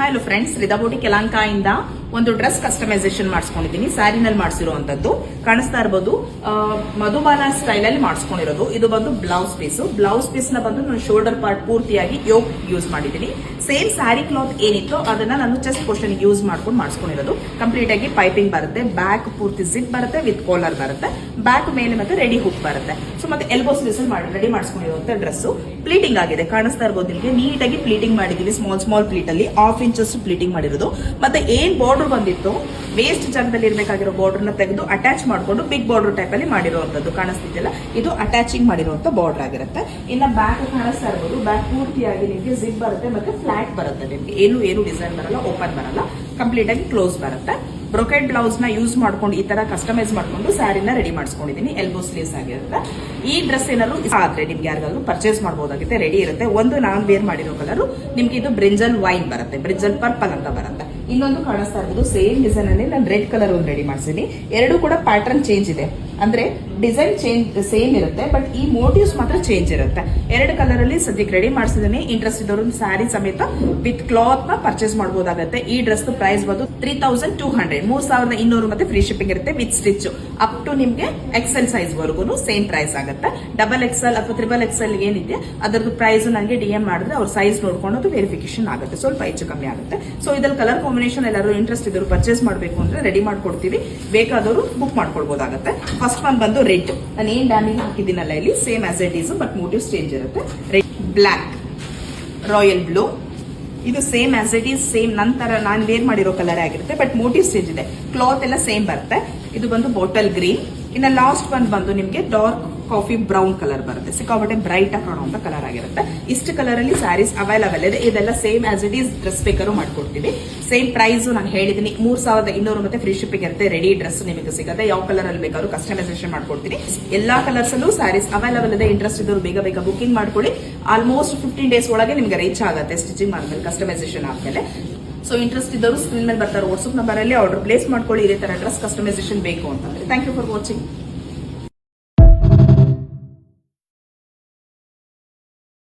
Hello friends, ರಿದಾಬೋಟಿ ಕೆಲಂಕಾಯಿಂದ ಒಂದು dress customisation ಮಾಡಿಸ್ಕೊಂಡಿದ್ದೀನಿ. ಸ್ಯಾರಿನಲ್ಲಿ ಮಾಡಿಸಿರುವಂತದ್ದು ಕಾಣಿಸ್ತಾ ಇರಬಹುದು. ಮಧುಬಾನ ಸ್ಟೈಲ್ ಅಲ್ಲಿ ಮಾಡಿಸ್ಕೊಂಡಿರೋದು. ಇದು ಬಂದು ಬ್ಲೌಸ್ ಪೀಸ್ ನ ಬಂದು ನಾನು ಶೋಲ್ಡರ್ ಪಾರ್ಟ್ ಪೂರ್ತಿಯಾಗಿ ಯೋಗ್ ಯೂಸ್ ಮಾಡಿದ್ದೀನಿ. ಸೇಮ್ ಸ್ಯಾರಿ ಕ್ಲಾತ್ ಏನಿತ್ತು ಅದನ್ನ ನಾನು ಚೆಸ್ಟ್ ಪೋರ್ಷನ್ ಯೂಸ್ ಮಾಡ್ಕೊಂಡು ಮಾಡಿಸ್ಕೊಂಡಿರೋದು. ಕಂಪ್ಲೀಟ್ ಆಗಿ ಪೈಪಿಂಗ್ ಬರುತ್ತೆ, ಬ್ಯಾಕ್ ಪೂರ್ತಿ ಜಿಪ್ ಬರುತ್ತೆ, ವಿತ್ ಕಾಲರ್ ಬರುತ್ತೆ, ಬ್ಯಾಕ್ ಮೇಲೆ ಮತ್ತೆ ರೆಡಿ ಹುಕ್ ಬರುತ್ತೆ. ಸೊ ಮತ್ತೆ ಎಲ್ಬೋ ಸ್ಲೀವ್ಸ್ ರೆಡಿ ಮಾಡಿಸ್ಕೊಂಡಿರುವಂತ ಡ್ರೆಸ್ ಪ್ಲೀಟಿಂಗ್ ಆಗಿದೆ. ಕಾಣಿಸ್ತಾ ಇರಬಹುದು ನಿಮಗೆ. ನೀಟಾಗಿ ಪ್ಲೀಟಿಂಗ್ ಮಾಡಿದ್ದೀನಿ. ಸ್ಮಾಲ್ ಪ್ಲೀಟ್ ಅಲ್ಲಿ ½ ಇಂಚಸ್ ಪ್ಲೀಟಿಂಗ್ ಮಾಡಿರೋದು. ಮತ್ತೆ ಏನ್ ಬಾರ್ಡರ್ ಬಂದಿತ್ತು ವೇಸ್ಟ್ ಜಾಗದಲ್ಲಿ ಇರಬೇಕಾಗಿರೋ ಬಾರ್ಡರ್ ನ ತೆಗೆದು ಅಟ್ಯಾಚ್ ಮಾಡಿಕೊಂಡು ಬಿಗ್ ಬಾರ್ಡರ್ ಟೈಪ್ ಅಲ್ಲಿ ಮಾಡಿರುವಂತದ್ದು ಕಾಣಿಸ್ತಿದ್ದಿಲ್ಲ. ಇದು ಅಟ್ಯಾಚಿಂಗ್ ಮಾಡಿರುವಂತ ಬಾರ್ಡರ್ ಆಗಿರುತ್ತೆ. ಇನ್ನ ಬ್ಯಾಕ್ ಕಾಣಿಸ್ತಾ ಇರಬಹುದು. ಬ್ಯಾಕ್ ಪೂರ್ತಿಯಾಗಿ ನಿಮಗೆ ಜಿಪ್ ಬರುತ್ತೆ ಮತ್ತೆ ಫ್ಲಾಟ್ ಬರುತ್ತೆ. ನಿಮಗೆ ಏನು ಡಿಸೈನ್ ಬರಲ್ಲ, ಓಪನ್ ಬರಲ್ಲ, ಕಂಪ್ಲೀಟ್ ಆಗಿ ಕ್ಲೋಸ್ ಬರುತ್ತೆ. ಬ್ರೊಕೆಟ್ ಬ್ಲೌಸ್ ನ ಯೂಸ್ ಮಾಡ್ಕೊಂಡು ಈ ತರ ಕಸ್ಟಮೈಸ್ ಮಾಡ್ಕೊಂಡು ಸ್ಯಾರಿನ ರೆಡಿ ಮಾಡಿಸ್ಕೊಂಡಿದ್ದೀನಿ. ಎಲ್ಬೋ ಸ್ಲೀವ್ಸ್ ಆಗಿರುತ್ತೆ. ಈ ಡ್ರೆಸ್ ಏನಾದ್ರು ಆದ್ರೆ ನಿಮ್ಗೆ ಯಾರಿಗಾದ್ರೂ ಪರ್ಚೇಸ್ ಮಾಡಬಹುದಾಗುತ್ತೆ. ರೆಡಿ ಇರುತ್ತೆ. ಒಂದು ನಾನು ವೇರ್ ಮಾಡಿರೋ ಕಲರ್ ನಿಮ್ಗೆ ಇದು ಬ್ರಿಂಜಲ್ ವೈನ್ ಬರುತ್ತೆ, ಬ್ರಿಂಜಲ್ ಪರ್ಪಲ್ ಅಂತ ಬರುತ್ತೆ. ಇನ್ನೊಂದು ಕಾಣಿಸ್ತಾ ಇರ್ಬೋದು ಸೇಮ್ ಡಿಸೈನ್ ಅಲ್ಲಿ ನಾನು ರೆಡ್ ಕಲರ್ ಒಂದು ರೆಡಿ ಮಾಡಿಸಿದ್ದೀನಿ. ಎರಡು ಕೂಡ ಪ್ಯಾಟರ್ನ್ ಚೇಂಜ್ ಇದೆ, ಅಂದ್ರೆ ಡಿಸೈನ್ ಚೇಂಜ್ ಸೇಮ್ ಇರುತ್ತೆ, ಬಟ್ ಈ ಮೋಟಿವ್ಸ್ ಮಾತ್ರ ಚೇಂಜ್ ಇರುತ್ತೆ. ಎರಡು ಕಲರ್ ಅಲ್ಲಿ ಸದ್ಯಕ್ಕೆ ರೆಡಿ ಮಾಡಿಸಿದ್ದೀನಿ. ಇಂಟ್ರೆಸ್ಟ್ ಇದ್ದವರು ಸ್ಯಾರಿ ಸಮೇತ ವಿತ್ ಕ್ಲಾತ್ ನ ಪರ್ಚೇಸ್ ಮಾಡಬಹುದಾಗುತ್ತೆ. ಈ ಡ್ರೆಸ್ ಪ್ರೈಸ್ ಬಂದು 3200, 3200 ಮತ್ತೆ ಫ್ರೀ ಶಿಪ್ಪಿಂಗ್ ಇರುತ್ತೆ ವಿತ್ ಸ್ಟಿಚ್. ಅಪ್ ಟು ನಿಮ್ಗೆ ಎಕ್ಸೆಲ್ ಸೈಜ್ ವರ್ಗು ಸೇಮ್ ಪ್ರೈಸ್ ಆಗುತ್ತೆ. ಡಬಲ್ ಎಕ್ಸೆಲ್ ಅಥವಾ ಟ್ರಿಬಲ್ ಎಕ್ಸೆಲ್ ಏನಿದೆ ಅದರದ್ದು ಪ್ರೈಸ್ ನನಗೆ DM ಮಾಡಿದ್ರೆ ಅವ್ರ ಸೈಜ್ ನೋಡ್ಕೊಂಡು ವೆರಿಫಿಕೇಶನ್ ಆಗುತ್ತೆ, ಸ್ವಲ್ಪ ಹೆಚ್ಚು ಕಮ್ಮಿ ಆಗುತ್ತೆ. ಸೊ ಇದ್ರಲ್ಲಿ ಕಲರ್ ಕಾಂಬಿನೇಷನ್ ಎಲ್ಲರೂ ಇಂಟ್ರೆಸ್ಟ್ ಇದ್ರು ಪರ್ಚೇಸ್ ಮಾಡಬೇಕು ಅಂದ್ರೆ ರೆಡಿ ಮಾಡ್ಕೊಡ್ತೀವಿ. ಬೇಕಾದವರು ಬುಕ್ ಮಾಡ್ಕೊಳ್ಬಹುದಾಗುತ್ತೆ. ಫಸ್ಟ್ ಒನ್ ಬಂದು ರೆಡ್. ನಾನು ಏನ್ ಡ್ಯಾಮಿಂಗ್ ಹಾಕಿದ್ದೀನಲ್ಲ ಇಲ್ಲಿ same as it is, but motives change ಇರುತ್ತೆ. ರೆಡ್, ಬ್ಲಾಕ್, ರಾಯಲ್ ಬ್ಲೂ, ಇದು same as it is, same ನಂತರ ನಾನು ವೇರ್ ಮಾಡಿರೋ ಕಲರ್ ಆಗಿರುತ್ತೆ, ಬಟ್ ಮೋಟಿವ್ಸ್ ಚೇಂಜ್ ಇದೆ. ಕ್ಲಾತ್ ಎಲ್ಲ ಸೇಮ್ ಬರುತ್ತೆ. ಇದು ಬಂದು ಬಾಟಲ್ ಗ್ರೀನ್. ಇನ್ನ ಲಾಸ್ಟ್ ಒನ್ ಬಂದು ನಿಮ್ಗೆ ಡಾರ್ಕ್ ಕಾಫಿ ಬ್ರೌನ್ ಕಲರ್ ಬರುತ್ತೆ. ಸಿಕ್ಕಾಪಟ್ಟೆ ಬ್ರೈಟ್ ಆಗಿ ಕಾಣುವಂತ ಕಲರ್ ಆಗಿರುತ್ತೆ. ಇಷ್ಟು ಕಲರ್ ಅಲ್ಲಿ ಸ್ಯಾರೀಸ್ ಅವೈಲಬಲ್ ಇದೆ. ಇದೆಲ್ಲ same as it is dress ಬೇಕಾದ್ರೂ ಮಾಡ್ಕೊಡ್ತೀವಿ. ಸೇಮ್ ಪ್ರೈಸ್ ನಾನು ಹೇಳಿದೀನಿ 3200 ಮತ್ತೆ ಫ್ರೀ ಶಿಪ್ಪಿಂಗ್ ಇರುತ್ತೆ. ರೆಡಿ ಡ್ರೆಸ್ ನಿಮಗೆ ಸಿಗುತ್ತೆ. ಯಾವ ಕಲರ್ ಅಲ್ಲಿ ಬೇಕಾದ್ರೂ ಕಸ್ಟಮೈಸೇಷನ್ ಮಾಡ್ಕೊಡ್ತೀನಿ. ಎಲ್ಲಾ ಕಲರ್ಸ್ ಅಲ್ಲೂ ಸ್ಯಾರೀಸ್ ಅವೈಲಬಲ್ ಇದೆ. ಇಂಟ್ರೆಸ್ಟ್ ಇದ್ದವರು ಬೇಗ ಬುಕಿಂಗ್ ಮಾಡ್ಕೊಳ್ಳಿ. ಆಲ್ಮೋಸ್ಟ್ 15 ಡೇಸ್ ಒಳಗೆ ನಿಮ್ಗೆ ರೀಚ್ ಆಗುತ್ತೆ ಸ್ಟಿಚಿಂಗ್ ಮಾಡಿದ್ಮೇಲೆ, ಕಸ್ಟಮೈಸೇಷನ್ ಆದ್ಮೇಲೆ. ಸೊ ಇಂಟ್ರೆಸ್ಟ್ ಇದ್ದವರು ಸ್ಕ್ರೀನ್ ಮೇಲೆ ಬರ್ತಾರೆ ವಾಟ್ಸ್ಆಪ್ ನಂಬರ್ ಅಲ್ಲಿ ಆರ್ಡರ್ ಪ್ಲೇಸ್ ಮಾಡ್ಕೊಳ್ಳಿ. ಇದೇ ತರ ಡ್ರೆಸ್ ಕಸ್ಟಮೈಸೇಷನ್ ಬೇಕು ಅಂತಂದ್ರೆ. Thank you for watching.